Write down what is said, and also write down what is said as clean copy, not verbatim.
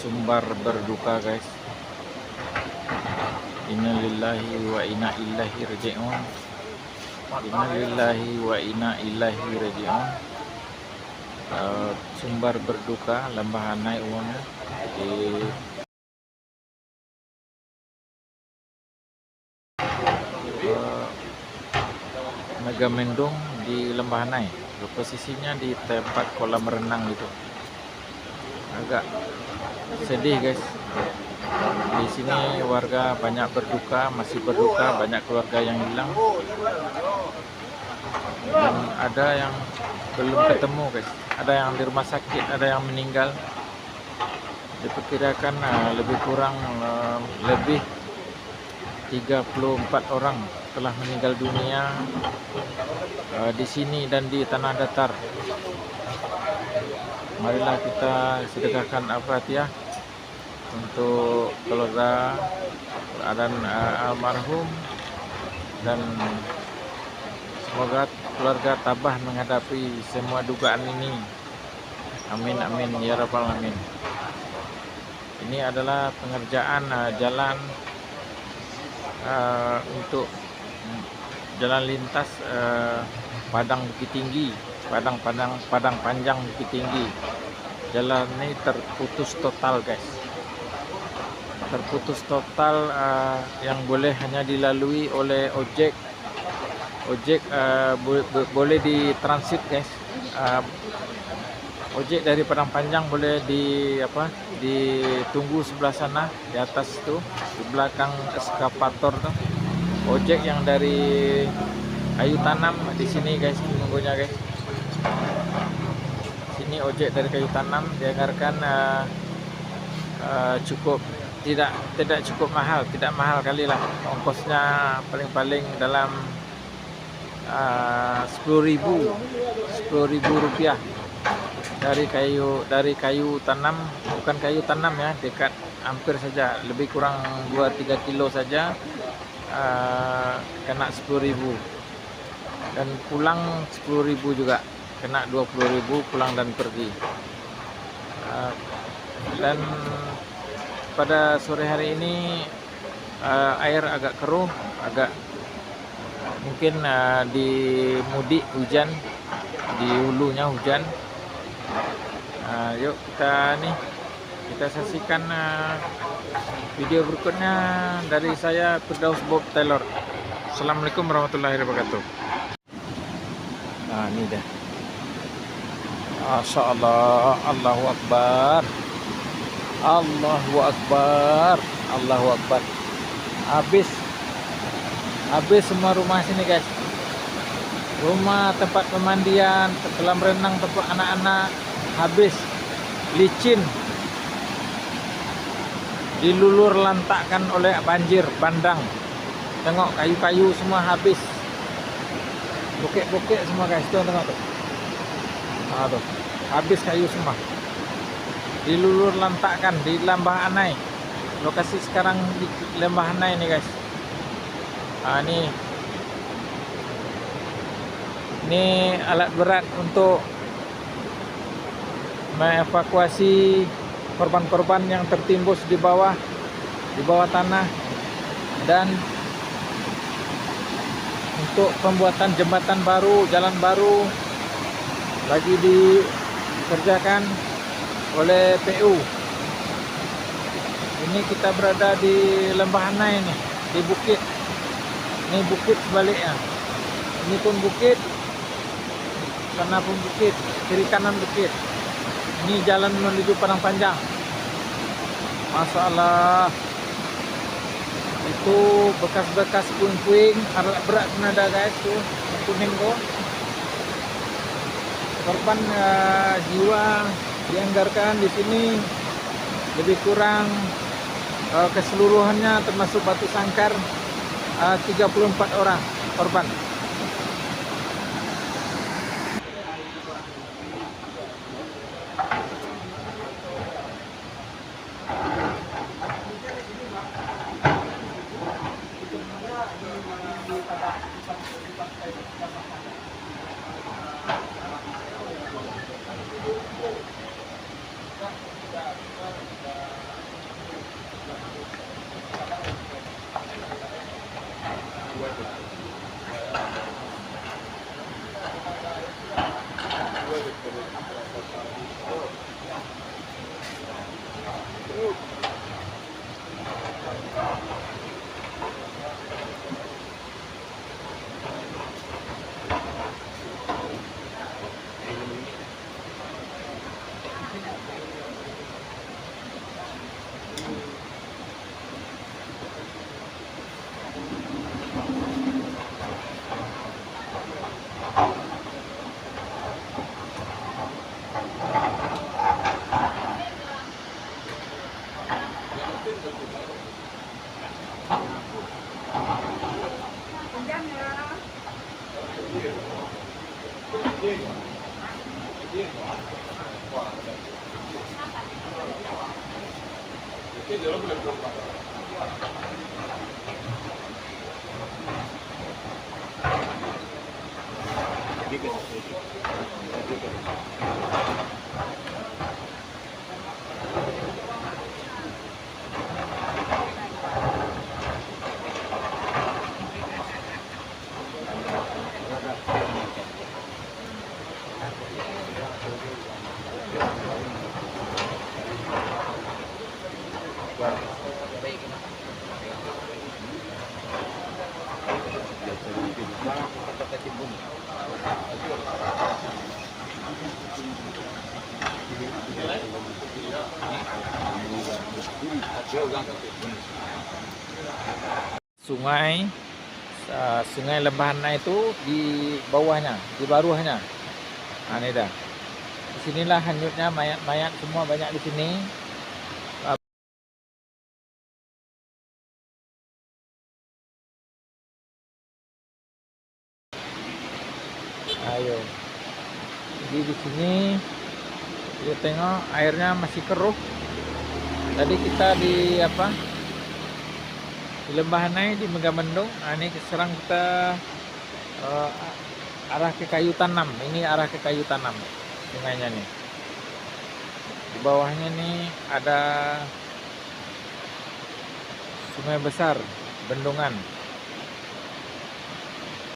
Sumbar berduka, guys. Innalillahi wa inna ilaihi raji'un. Innalillahi wa inna ilaihi raji'un. Sumbar berduka, Lembah Hanai umumnya di Megamendung di Lembah Hanai. Posisinya di tempat kolam renang gitu. Agak sedih, guys. Di sini warga banyak berduka, masih berduka, banyak keluarga yang hilang, dan ada yang belum ketemu, guys. Ada yang di rumah sakit, ada yang meninggal. Diperkirakan lebih kurang lebih 34 orang telah meninggal dunia di sini dan di tanah datar. Marilah kita sedekahkan al-Fatihah untuk keluarga dan almarhum, dan semoga keluarga tabah menghadapi semua dugaan ini. Amin amin ya rabbal alamin. Ini adalah pengerjaan jalan untuk jalan lintas Padang Bukit Tinggi, Padang Panjang Bukit Tinggi. Jalan ini terputus total, guys. Terputus total, yang boleh hanya dilalui oleh ojek boleh ditransit, guys. Ojek dari Padang Panjang boleh ditunggu sebelah sana, di atas tuh, di belakang eskavator tuh. Ojek yang dari Kayu Tanam di sini, guys, menunggunya, guys. Sini ojek dari Kayu Tanam dianggarkan cukup tidak cukup mahal, tidak mahal kali lah. Ongkosnya paling-paling dalam 10.000 rupiah dari kayu tanam, bukan Kayu Tanam ya, dekat, hampir saja, lebih kurang 2-3 kilo saja, kena 10.000, dan pulang 10.000 juga, kena 20.000 pulang dan pergi. Dan pada sore hari ini air agak keruh, agak mungkin di mudik hujan, di hulunya hujan. Yuk kita saksikan video berikutnya dari saya, Firdaus Bob Taylor. Assalamualaikum warahmatullahi wabarakatuh. Ini dah. Masya Allah, Allahu Akbar, Allahu Akbar, Allahu Akbar. Habis semua rumah sini, guys. Rumah, tempat pemandian, kolam renang, tempat anak-anak, habis. Licin, dilulur lantakkan oleh banjir bandang. Tengok, kayu-kayu semua habis, bukit-bukit semua, guys. Tuh, tengok tuh. Tuh, habis kayu semua, dilulur lantakkan di Lembah Hanai. Lokasi sekarang di Lembah Hanai nih, guys. Ini alat berat untuk mengevakuasi korban-korban yang tertimbus di bawah tanah, dan untuk pembuatan jembatan baru, jalan baru lagi dikerjakan oleh PU. Ini kita berada di Lembah Hanai nih, di bukit. Ini bukit sebaliknya. Ini pun bukit, sana pun bukit, kiri kanan bukit. Ini jalan menuju Padang Panjang. Masya Allah. Itu bekas-bekas puing-puing, alat berat pun ada, guys. Tuh, kuning kok. Korban jiwa dianggarkan di sini lebih kurang keseluruhannya termasuk batu sangkar 34 orang korban. Sungai Sungai Lembahana itu di bawahnya, di baruhnya. Nah, ini dah. Disinilah hanyutnya mayat-mayat semua banyak di sini. Ayo. Jadi di sini kita tengok airnya masih keruh. Tadi kita di apa? Di Lembahanai di Megamendung. Nah, ini sekarang kita arah ke Kayu Tanam. Ini arah ke Kayu Tanam sungainya nih. Di bawahnya nih ada sungai besar Bendungan.